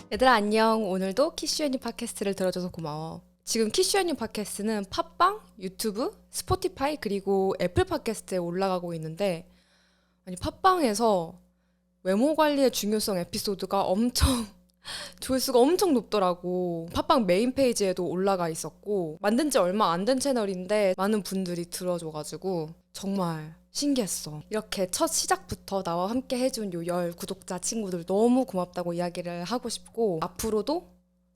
얘들아 안녕. 오늘도 키슈애니 팟캐스트를 들어줘서 고마워. 지금 키슈애니 팟캐스트는 팟빵, 유튜브, 스포티파이 그리고 애플 팟캐스트에 올라가고 있는데 아니 팟빵에서 외모 관리의 중요성 에피소드가 엄청 조회수가 엄청 높더라고. 팟빵 메인 페이지에도 올라가 있었고 만든 지 얼마 안 된 채널인데 많은 분들이 들어줘가지고 정말 신기했어. 이렇게 첫 시작부터 나와 함께 해준 요 구독자 친구들 너무 고맙다고 이야기를 하고 싶고 앞으로도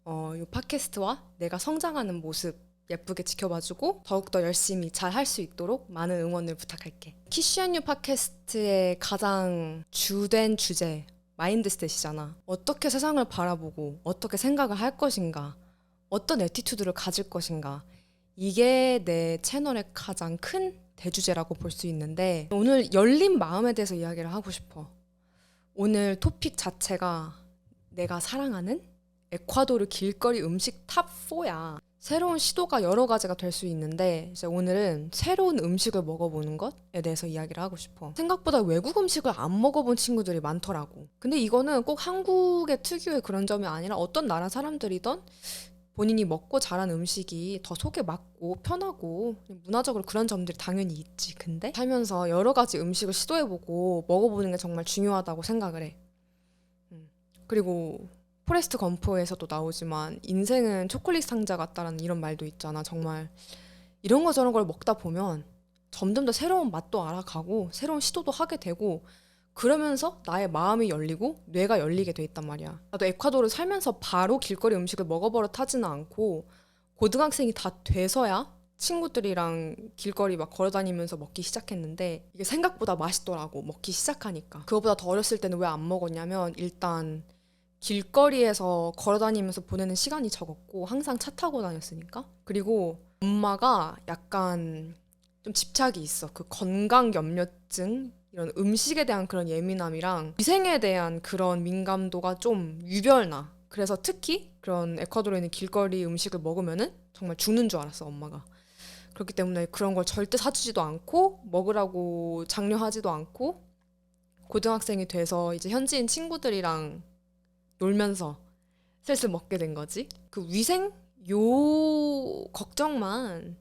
요 팟캐스트와 내가 성장하는 모습 예쁘게 지켜봐주고 더욱더 열심히 잘 할 수 있도록 많은 응원을 부탁할게. 키슈앤유 팟캐스트의 가장 주된 주제 마인드셋이잖아. 어떻게 세상을 바라보고 어떻게 생각을 할 것인가, 어떤 애티튜드를 가질 것인가. 이게 내 채널의 가장 큰 대주제라고 볼 수 있는데 오늘 열린 마음에 대해서 이야기를 하고 싶어. 오늘 토픽 자체가 내가 사랑하는 에콰도르 길거리 음식 탑4야. 새로운 시도가 여러 가지가 될 수 있는데 이제 오늘은 새로운 음식을 먹어보는 것에 대해서 이야기를 하고 싶어. 생각보다 외국 음식을 안 먹어본 친구들이 많더라고. 근데 이거는 꼭 한국의 특유의 그런 점이 아니라 어떤 나라 사람들이던 본인이 먹고 자란 음식이 더 속에 맞고 편하고 문화적으로 그런 점들이 당연히 있지. 근데 살면서 여러 가지 음식을 시도해보고 먹어보는 게 정말 중요하다고 생각을 해. 그리고 포레스트 검프에서도 나오지만 인생은 초콜릿 상자 같다라는 이런 말도 있잖아. 정말 이런 거 저런 걸 먹다 보면 점점 더 새로운 맛도 알아가고 새로운 시도도 하게 되고 그러면서 나의 마음이 열리고 뇌가 열리게 돼 있단 말이야. 나도 에콰도르 살면서 바로 길거리 음식을 먹어버릇 하지는 않고 고등학생이 다 돼서야 친구들이랑 길거리 막 걸어다니면서 먹기 시작했는데 이게 생각보다 맛있더라고. 먹기 시작하니까. 그거보다 더 어렸을 때는 왜 안 먹었냐면 일단 길거리에서 걸어다니면서 보내는 시간이 적었고 항상 차 타고 다녔으니까. 그리고 엄마가 약간 좀 집착이 있어. 그 건강 염려증 이런 음식에 대한 그런 예민함이랑 위생에 대한 그런 민감도가 좀 유별나. 그래서 특히 그런 에콰도르에 있는 길거리 음식을 먹으면은 정말 죽는 줄 알았어, 엄마가. 그렇기 때문에 그런 걸 절대 사주지도 않고 먹으라고 장려하지도 않고 고등학생이 돼서 이제 현지인 친구들이랑 놀면서 슬슬 먹게 된 거지. 그 위생 요 걱정만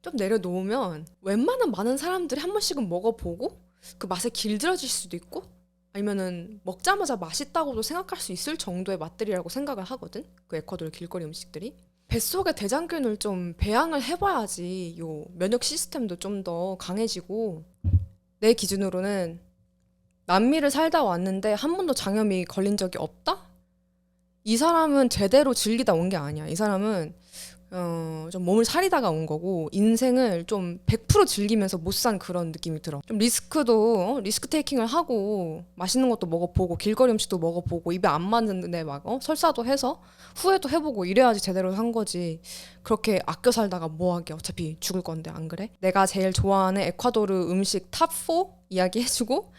좀 내려놓으면 웬만한 많은 사람들이 한 번씩은 먹어보고 그 맛에 길들여질 수도 있고 아니면은 먹자마자 맛있다고도 생각할 수 있을 정도의 맛들이라고 생각을 하거든. 그 에콰도르 길거리 음식들이. 뱃속에 대장균을 좀 배양을 해봐야지 요 면역 시스템도 좀 더 강해지고 내 기준으로는 남미를 살다 왔는데 한 번도 장염이 걸린 적이 없다? 이 사람은 제대로 즐기다 온 게 아니야. 이 사람은 좀 몸을 사리다가 온 거고 인생을 좀 100% 즐기면서 못 산 그런 느낌이 들어. 좀 리스크 테이킹을 하고 맛있는 것도 먹어보고 길거리 음식도 먹어보고 입에 안 맞는데 막 설사도 해서 후회도 해보고 이래야지 제대로 산 거지. 그렇게 아껴 살다가 뭐하게 어차피 죽을 건데 안 그래? 내가 제일 좋아하는 에콰도르 음식 탑4 이야기해주고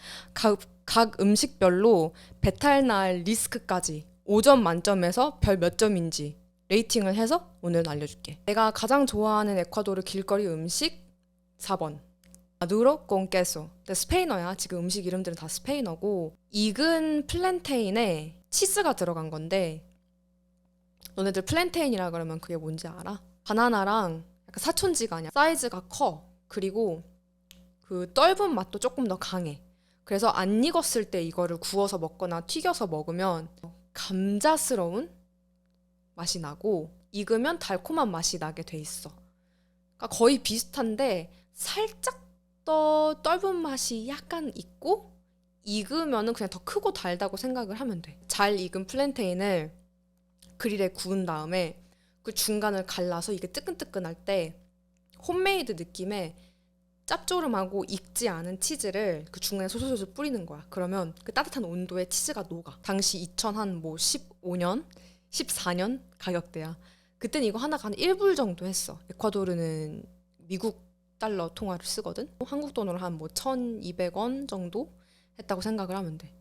각 음식별로 배탈날 리스크까지 5점 만점에서 별 몇 점인지 레이팅을 해서 오늘 알려줄게. 내가 가장 좋아하는 에콰도르 길거리 음식 4번 마두로 con queso. 스페인어야. 지금 음식 이름들은 다 스페인어고 익은 플랜테인에 치즈가 들어간 건데 너네들 플랜테인이라 그러면 그게 뭔지 알아? 바나나랑 약간 사촌지간이야. 사이즈가 커. 그리고 그 떫은 맛도 조금 더 강해. 그래서 안 익었을 때 이거를 구워서 먹거나 튀겨서 먹으면 감자스러운 맛이 나고 익으면 달콤한 맛이 나게 돼 있어. 그러니까 거의 비슷한데 살짝 더 떫은 맛이 약간 있고 익으면은 그냥 더 크고 달다고 생각을 하면 돼. 잘 익은 플랜테인을 그릴에 구운 다음에 그 중간을 갈라서 이게 뜨끈뜨끈할 때 홈메이드 느낌의 짭조름하고 익지 않은 치즈를 그 중간에 솔솔솔 뿌리는 거야. 그러면 그 따뜻한 온도에 치즈가 녹아. 당시 2015년, 14년 가격대야. 그땐 이거 하나가 한 1불 정도 했어. 에콰도르는 미국 달러 통화를 쓰거든. 한국 돈으로 한 뭐 1,200원 정도 했다고 생각을 하면 돼.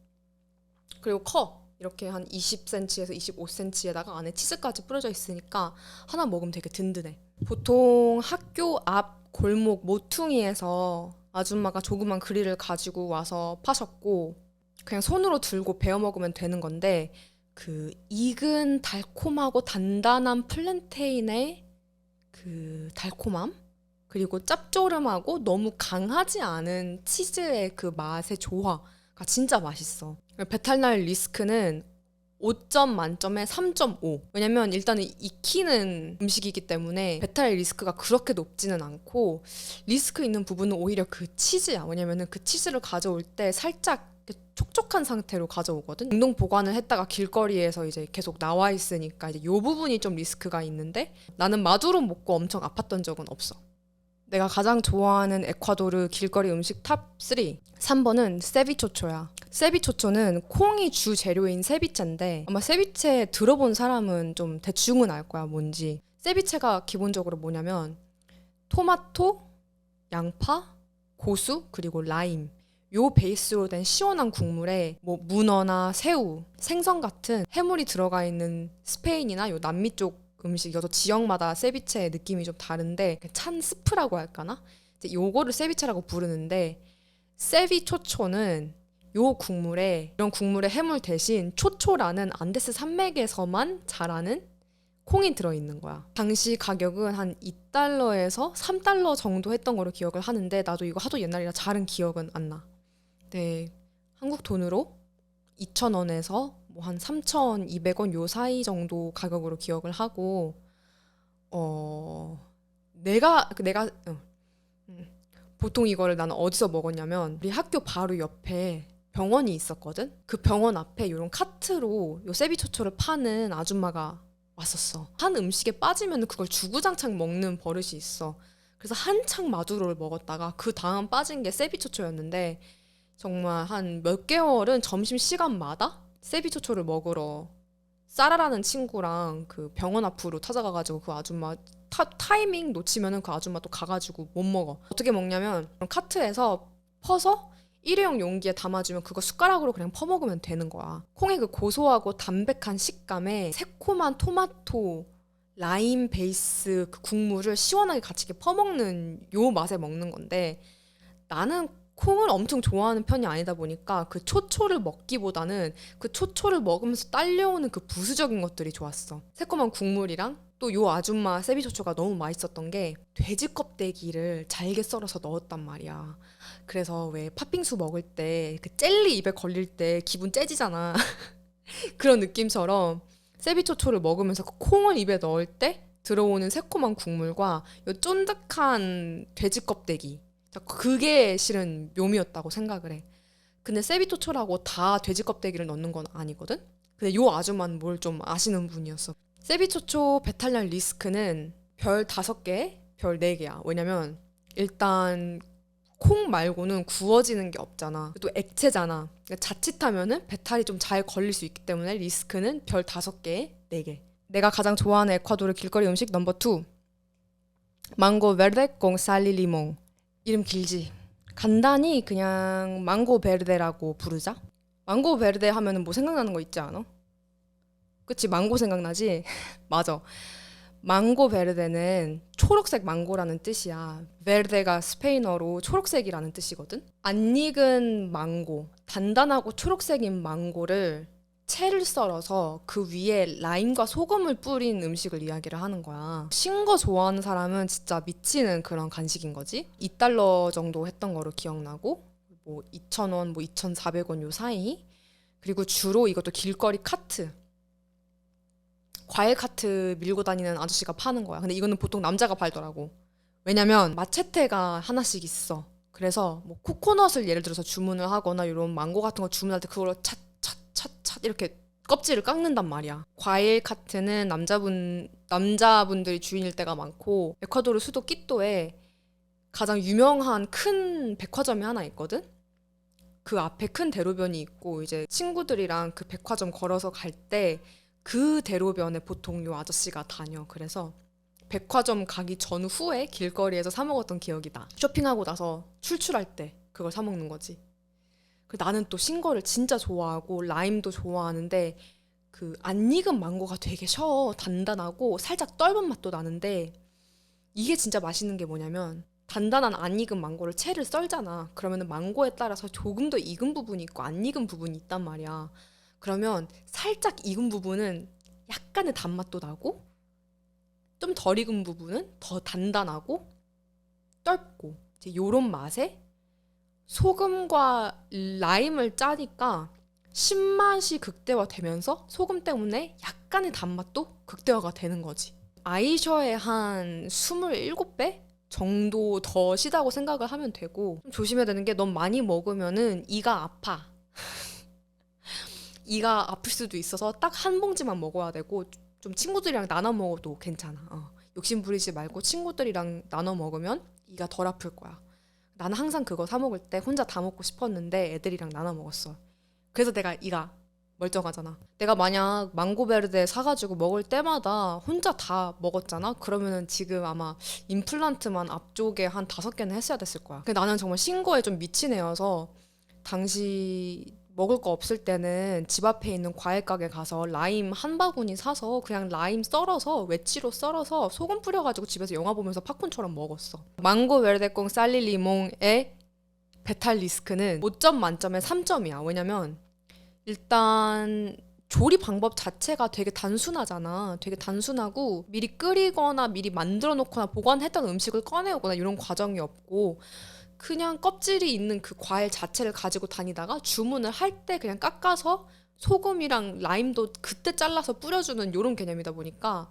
그리고 커. 이렇게 한 20cm에서 25cm에다가 안에 치즈까지 뿌려져 있으니까 하나 먹으면 되게 든든해. 보통 학교 앞 골목 모퉁이에서 아줌마가 조그만 그릴을 가지고 와서 파셨고 그냥 손으로 들고 베어 먹으면 되는 건데 그 익은 달콤하고 단단한 플랜테인의 그 달콤함, 그리고 짭조름하고 너무 강하지 않은 치즈의 그 맛의 조화가 진짜 맛있어. 배탈날 리스크는 5점 만점에 3.5. 왜냐면 일단은 익히는 음식이기 때문에 배탈 리스크가 그렇게 높지는 않고, 리스크 있는 부분은 오히려 그 치즈야. 왜냐면은 그 치즈를 가져올 때 살짝 촉촉한 상태로 가져오거든. 냉동 보관을 했다가 길거리에서 이제 계속 나와 있으니까 이제 요 부분이 좀 리스크가 있는데, 나는 마두로 먹고 엄청 아팠던 적은 없어. 내가 가장 좋아하는 에콰도르 길거리 음식 탑 3. 3번은 세비초초야. 세비초초는 콩이 주 재료인 세비체인데, 아마 세비체 들어본 사람은 좀 대충은 알 거야, 뭔지. 세비체가 기본적으로 뭐냐면 토마토, 양파, 고수, 그리고 라임, 요 베이스로 된 시원한 국물에 뭐 문어나 새우, 생선 같은 해물이 들어가 있는 스페인이나 요 남미 쪽 음식이어서 지역마다 세비체의 느낌이 좀 다른데, 찬 스프라고 할까나? 이제 요거를 세비체라고 부르는데, 세비초초는 요 국물에, 이런 국물의 해물 대신 초초라는 안데스 산맥에서만 자라는 콩이 들어있는 거야. 당시 가격은 한 2달러에서 3달러 정도 했던 거로 기억을 하는데, 나도 이거 하도 옛날이라 잘은 기억은 안 나. 네, 한국 돈으로 2,000원에서 뭐 한 3,200원 요 사이 정도 가격으로 기억을 하고, 내가 보통 이거를 나는 어디서 먹었냐면, 우리 학교 바로 옆에 병원이 있었거든. 그 병원 앞에 이런 카트로 요 세비초초를 파는 아줌마가 왔었어. 한 음식에 빠지면 그걸 주구장창 먹는 버릇이 있어. 그래서 한창 마두로를 먹었다가 그 다음 빠진 게 세비초초였는데, 정말 한 몇 개월은 점심시간마다 세비초초를 먹으러 사라라는 친구랑 그 병원 앞으로 찾아가가지고, 그 아줌마 타이밍 놓치면은 그 아줌마 또 가가지고 못 먹어. 어떻게 먹냐면 카트에서 퍼서 일회용 용기에 담아주면 그거 숟가락으로 그냥 퍼먹으면 되는 거야. 콩의 그 고소하고 담백한 식감에 새콤한 토마토, 라임 베이스 그 국물을 시원하게 같이 이렇게 퍼먹는 요 맛에 먹는 건데, 나는 콩을 엄청 좋아하는 편이 아니다 보니까 그 초초를 먹기보다는 그 초초를 먹으면서 딸려오는 그 부수적인 것들이 좋았어. 새콤한 국물이랑 또 요 아줌마 세비초초가 너무 맛있었던 게 돼지 껍데기를 잘게 썰어서 넣었단 말이야. 그래서 왜 팥빙수 먹을 때 그 젤리 입에 걸릴 때 기분 째지잖아. 그런 느낌처럼 세비초초를 먹으면서 그 콩을 입에 넣을 때 들어오는 새콤한 국물과 요 쫀득한 돼지 껍데기, 그게 실은 묘미였다고 생각을 해. 근데 세비초초라고 다 돼지 껍데기를 넣는 건 아니거든? 근데 요 아줌마는 뭘 좀 아시는 분이었어. 세비초초 배탈날 리스크는 별 5개, 별 4개야. 왜냐면 일단 콩 말고는 구워지는 게 없잖아. 또 액체잖아. 그러니까 자칫하면은 배탈이 좀 잘 걸릴 수 있기 때문에 리스크는 별 5개, 4개. 내가 가장 좋아하는 에콰도르 길거리 음식 넘버 2. 망고 베르데 콩 살리 리몽. 이름 길지? 간단히 그냥 망고 베르데라고 부르자. 망고 베르데 하면은 뭐 생각나는 거 있지 않아? 그치, 망고 생각나지? 맞아. 망고 베르데는 초록색 망고라는 뜻이야. 베르데가 스페인어로 초록색이라는 뜻이거든. 안 익은 망고, 단단하고 초록색인 망고를 채를 썰어서 그 위에 라임과 소금을 뿌린 음식을 이야기를 하는 거야. 신 거 좋아하는 사람은 진짜 미치는 그런 간식인 거지. 2달러 정도 했던 거로 기억나고, 뭐 2,000원, 뭐 2,400원 요 사이. 그리고 주로 이것도 길거리 카트, 과일 카트 밀고 다니는 아저씨가 파는 거야. 근데 이거는 보통 남자가 팔더라고. 왜냐면 마체테가 하나씩 있어. 그래서 뭐 코코넛을 예를 들어서 주문을 하거나 이런 망고 같은 거 주문할 때 그걸로 찻 이렇게 껍질을 깎는단 말이야. 과일 카트는 남자분들이 주인일 때가 많고, 에콰도르 수도 끼또에 가장 유명한 큰 백화점이 하나 있거든. 그 앞에 큰 대로변이 있고, 이제 친구들이랑 그 백화점 걸어서 갈 때 그 대로변에 보통 요 아저씨가 다녀. 그래서 백화점 가기 전후에 길거리에서 사 먹었던 기억이 나. 쇼핑하고 나서 출출할 때 그걸 사 먹는 거지. 나는 또 신거를 진짜 좋아하고 라임도 좋아하는데, 그 안 익은 망고가 되게 단단하고 살짝 떫은 맛도 나는데, 이게 진짜 맛있는 게 뭐냐면, 단단한 안 익은 망고를 채를 썰잖아. 그러면은 망고에 따라서 조금 더 익은 부분이 있고 안 익은 부분이 있단 말이야. 그러면 살짝 익은 부분은 약간의 단맛도 나고 좀 덜 익은 부분은 더 단단하고 떫고 이제 요런 맛에 소금과 라임을 짜니까 신맛이 극대화되면서 소금 때문에 약간의 단맛도 극대화가 되는 거지. 아이셔의 한 27배 정도 더 시다고 생각을 하면 되고 좀 조심해야 되는 게 넌 많이 먹으면은 이가 아파. 이가 아플 수도 있어서 딱 한 봉지만 먹어야 되고 좀 친구들이랑 나눠 먹어도 괜찮아. 욕심 부리지 말고 친구들이랑 나눠 먹으면 이가 덜 아플 거야. 나는 항상 그거 사 먹을 때 혼자 다 먹고 싶었는데 애들이랑 나눠 먹었어. 그래서 내가 이가 멀쩡하잖아. 내가 만약 망고베르데 사가지고 먹을 때마다 혼자 다 먹었잖아? 그러면은 지금 아마 임플란트만 앞쪽에 한 5개는 했어야 됐을 거야. 근데 나는 정말 신거에 좀 미친 애여서 당시 먹을 거 없을 때는 집 앞에 있는 과일 가게 가서 라임 한 바구니 사서 그냥 라임 썰어서 웨치로 썰어서 소금 뿌려가지고 집에서 영화 보면서 팝콘처럼 먹었어. 망고 베르데콩 살리 리몽의 배탈 리스크는 5점 만점에 3점이야. 왜냐면 일단 조리 방법 자체가 되게 단순하잖아. 되게 단순하고 미리 끓이거나 미리 만들어 놓거나 보관했던 음식을 꺼내오거나 이런 과정이 없고 그냥 껍질이 있는 그 과일 자체를 가지고 다니다가 주문을 할 때 그냥 깎아서 소금이랑 라임도 그때 잘라서 뿌려주는 이런 개념이다 보니까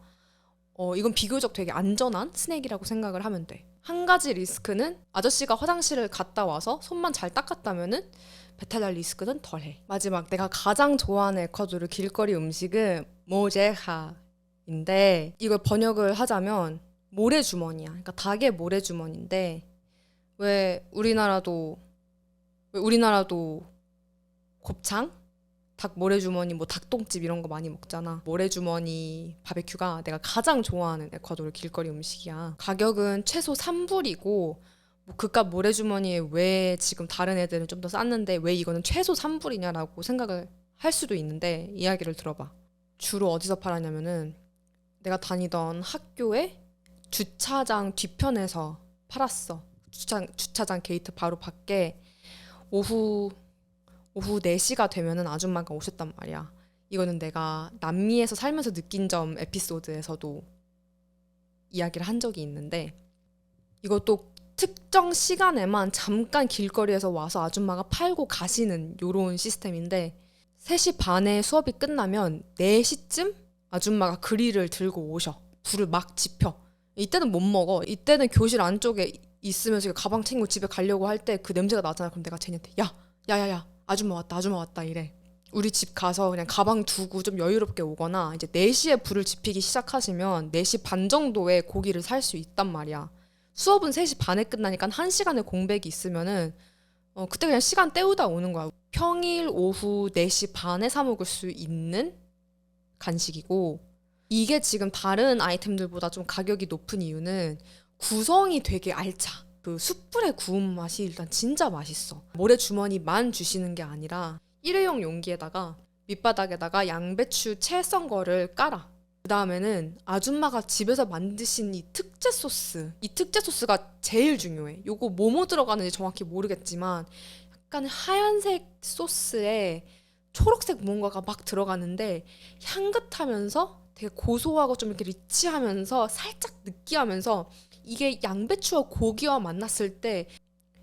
이건 비교적 되게 안전한 스낵이라고 생각을 하면 돼. 한 가지 리스크는 아저씨가 화장실을 갔다 와서 손만 잘 닦았다면은 배탈 날 리스크는 덜해. 마지막 내가 가장 좋아하는 에콰도르 길거리 음식은 모제하인데 이걸 번역을 하자면 모래주머니야. 그러니까 닭의 모래주머니인데 왜 우리나라도 곱창? 닭 모래주머니, 뭐 닭똥집 이런 거 많이 먹잖아. 모래주머니 바베큐가 내가 가장 좋아하는 에콰도르 길거리 음식이야. 가격은 최소 3불이고 뭐 그깟 모래주머니에 왜 지금 다른 애들은 좀 더 쌌는데 왜 이거는 최소 3불이냐라고 생각을 할 수도 있는데 이야기를 들어봐. 주로 어디서 팔았냐면은 내가 다니던 학교의 주차장 뒤편에서 팔았어. 주차장 게이트 바로 밖에 오후 4시가 되면은 아줌마가 오셨단 말이야. 이거는 내가 남미에서 살면서 느낀 점 에피소드에서도 이야기를 한 적이 있는데 이것도 특정 시간에만 잠깐 길거리에서 와서 아줌마가 팔고 가시는 요런 시스템인데 3시 반에 수업이 끝나면 4시쯤 아줌마가 그릴을 들고 오셔. 불을 막 지펴. 이때는 못 먹어. 이때는 교실 안쪽에 있으면서 가방 챙기고 집에 가려고 할 때 그 냄새가 나잖아. 그럼 내가 쟤한테 야야야야 아줌마 왔다 이래. 우리 집 가서 그냥 가방 두고 좀 여유롭게 오거나 이제 4시에 불을 지피기 시작하시면 4시 반 정도에 고기를 살 수 있단 말이야. 수업은 3시 반에 끝나니까 1시간의 공백이 있으면은 그때 그냥 시간 때우다 오는 거야. 평일 오후 4시 반에 사 먹을 수 있는 간식이고 이게 지금 다른 아이템들보다 좀 가격이 높은 이유는 구성이 되게 알차. 그 숯불에 구운 맛이 일단 진짜 맛있어. 모래주머니만 주시는 게 아니라 일회용 용기에다가 밑바닥에다가 양배추 채 썬 거를 깔아. 그 다음에는 아줌마가 집에서 만드신 이 특제 소스. 이 특제 소스가 제일 중요해. 요거 뭐뭐 들어가는지 정확히 모르겠지만 약간 하얀색 소스에 초록색 뭔가가 막 들어가는데 향긋하면서 되게 고소하고 좀 이렇게 리치하면서 살짝 느끼하면서 이게 양배추와 고기와 만났을 때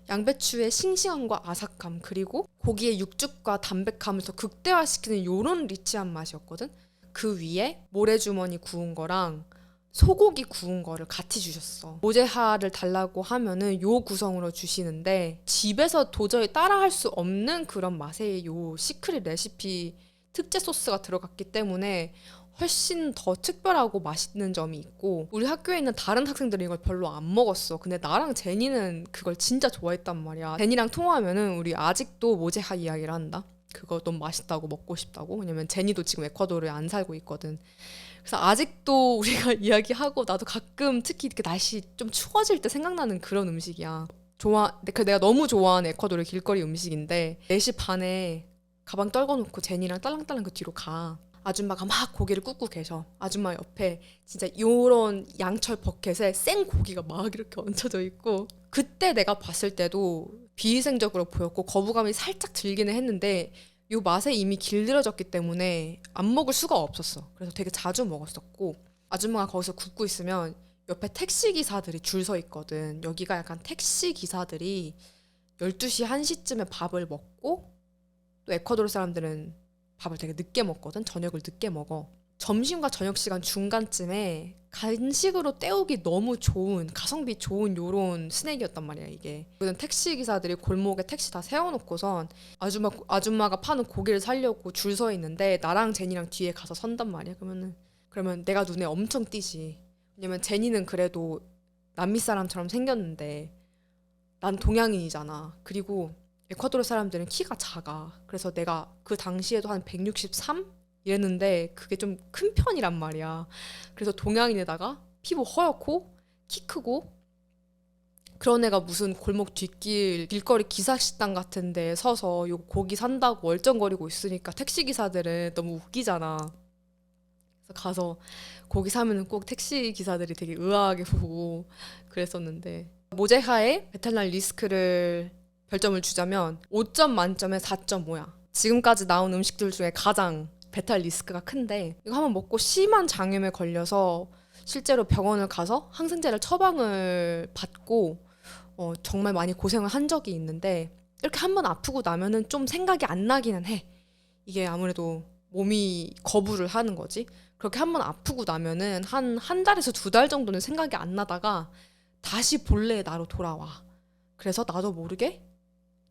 양배추의 싱싱함과 아삭함 그리고 고기의 육즙과 담백함을 더 극대화시키는 요런 리치한 맛이었거든. 그 위에 모래주머니 구운 거랑 소고기 구운 거를 같이 주셨어. 모제하를 달라고 하면은 요 구성으로 주시는데 집에서 도저히 따라할 수 없는 그런 맛의 요 시크릿 레시피 특제 소스가 들어갔기 때문에 훨씬 더 특별하고 맛있는 점이 있고 우리 학교에 있는 다른 학생들은 이걸 별로 안 먹었어. 근데 나랑 제니는 그걸 진짜 좋아했단 말이야. 제니랑 통화하면은 우리 아직도 모제하 이야기를 한다. 그거 너무 맛있다고 먹고 싶다고. 왜냐면 제니도 지금 에콰도르에 안 살고 있거든. 그래서 아직도 우리가 이야기하고 나도 가끔 특히 이렇게 날씨 좀 추워질 때 생각나는 그런 음식이야. 내가 너무 좋아하는 에콰도르 길거리 음식인데 4시 반에 가방 떨궈놓고 제니랑 딸랑딸랑 그 뒤로 가. 아줌마가 막 고기를 굽고 계셔. 아줌마 옆에 진짜 요런 양철 버켓에 생 고기가 막 이렇게 얹혀져 있고 그때 내가 봤을 때도 비위생적으로 보였고 거부감이 살짝 들기는 했는데 요 맛에 이미 길들여졌기 때문에 안 먹을 수가 없었어. 그래서 되게 자주 먹었었고, 아줌마가 거기서 굽고 있으면 옆에 택시 기사들이 줄 서 있거든. 여기가 약간 택시 기사들이 12시, 1시쯤에 밥을 먹고, 또 에콰도르 사람들은 밥을 되게 늦게 먹거든. 저녁을 늦게 먹어. 점심과 저녁 시간 중간쯤에 간식으로 때우기 너무 좋은, 가성비 좋은 요런 스낵이었단 말이야, 이게. 그는 택시 기사들이 골목에 택시 다 세워놓고선 아줌마가 파는 고기를 사려고 줄 서 있는데 나랑 제니랑 뒤에 가서 선단 말이야. 그러면 내가 눈에 엄청 띄지. 왜냐면 제니는 그래도 남미 사람처럼 생겼는데 난 동양인이잖아. 그리고 에콰도르 사람들은 키가 작아. 그래서 내가 그 당시에도 한 163? 이랬는데 그게 좀 큰 편이란 말이야. 그래서 동양인에다가 피부 허옇고 키 크고 그런 애가 무슨 골목 뒷길 길거리 기사식당 같은 데 서서 요 고기 산다고 얼쩡거리고 있으니까 택시 기사들은 너무 웃기잖아. 그래서 가서 고기 사면은 꼭 택시 기사들이 되게 의아하게 보고 그랬었는데, 모제하의 베탈날 리스크를 별점을 주자면 5점 만점에 4.5야. 지금까지 나온 음식들 중에 가장 배탈 리스크가 큰데, 이거 한번 먹고 심한 장염에 걸려서 실제로 병원을 가서 항생제를 처방을 받고 정말 많이 고생을 한 적이 있는데, 이렇게 한번 아프고 나면은 좀 생각이 안 나기는 해. 이게 아무래도 몸이 거부를 하는 거지. 그렇게 한번 아프고 나면은 한 달에서 2달 정도는 생각이 안 나다가 다시 본래의 나로 돌아와. 그래서 나도 모르게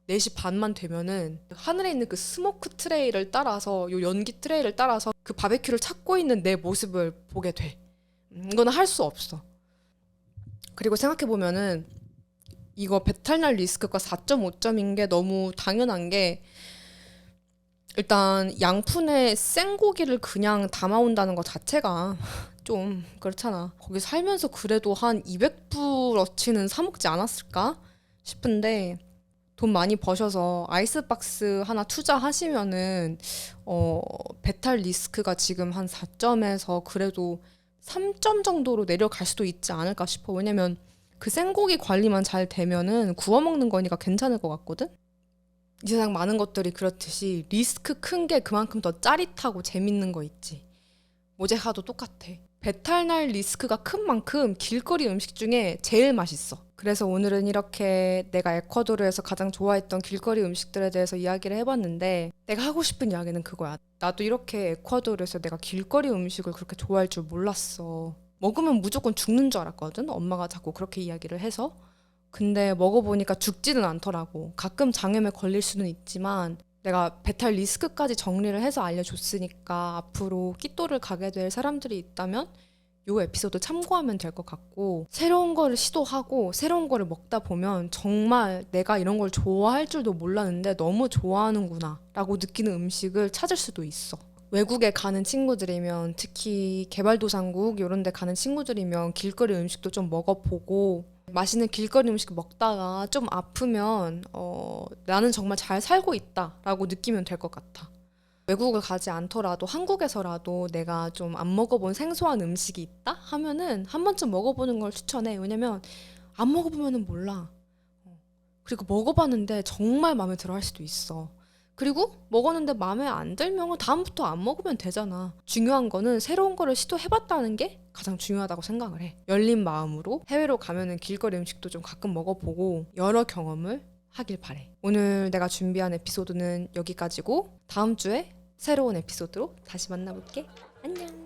4시 반만 되면은 하늘에 있는 그 스모크 트레이를 따라서, 요 연기 트레이를 따라서 그 바베큐를 찾고 있는 내 모습을 보게 돼. 이거는 할 수 없어. 그리고 생각해보면은 이거 배탈날 리스크가 4.5점인 게 너무 당연한 게, 일단 양푼에 생고기를 그냥 담아온다는 것 자체가 좀 그렇잖아. 거기 살면서 그래도 한 200불어치는 사 먹지 않았을까 싶은데, 돈 많이 버셔서 아이스박스 하나 투자하시면은 배탈 리스크가 지금 한 4점에서 그래도 3점 정도로 내려갈 수도 있지 않을까 싶어. 왜냐면 그 생고기 관리만 잘 되면은 구워 먹는 거니까 괜찮을 것 같거든. 이 세상 많은 것들이 그렇듯이 리스크 큰 게 그만큼 더 짜릿하고 재밌는 거 있지. 모제하도 똑같아. 배탈날 리스크가 큰 만큼 길거리 음식 중에 제일 맛있어. 그래서 오늘은 이렇게 내가 에콰도르에서 가장 좋아했던 길거리 음식들에 대해서 이야기를 해봤는데, 내가 하고 싶은 이야기는 그거야. 나도 이렇게 에콰도르에서 내가 길거리 음식을 그렇게 좋아할 줄 몰랐어. 먹으면 무조건 죽는 줄 알았거든. 엄마가 자꾸 그렇게 이야기를 해서. 근데 먹어보니까 죽지는 않더라고. 가끔 장염에 걸릴 수는 있지만 내가 배탈 리스크까지 정리를 해서 알려줬으니까 앞으로 끼또를 가게 될 사람들이 있다면 요 에피소드 참고하면 될 것 같고, 새로운 거를 시도하고 새로운 거를 먹다 보면 정말 내가 이런 걸 좋아할 줄도 몰랐는데 너무 좋아하는구나 라고 느끼는 음식을 찾을 수도 있어. 외국에 가는 친구들이면, 특히 개발도상국 이런 데 가는 친구들이면 길거리 음식도 좀 먹어보고, 맛있는 길거리 음식 먹다가 좀 아프면 나는 정말 잘 살고 있다 라고 느끼면 될 것 같아. 외국을 가지 않더라도 한국에서라도 내가 좀 안 먹어본 생소한 음식이 있다 하면은 한 번쯤 먹어보는 걸 추천해. 왜냐면 안 먹어보면은 몰라. 그리고 먹어봤는데 정말 마음에 들어 할 수도 있어. 그리고 먹었는데 마음에 안 들면 다음부터 안 먹으면 되잖아. 중요한 거는 새로운 거를 시도해봤다는 게 가장 중요하다고 생각을 해. 열린 마음으로 해외로 가면은 길거리 음식도 좀 가끔 먹어보고 여러 경험을 하길 바래. 오늘 내가 준비한 에피소드는 여기까지고, 다음 주에 새로운 에피소드로 다시 만나볼게. 안녕.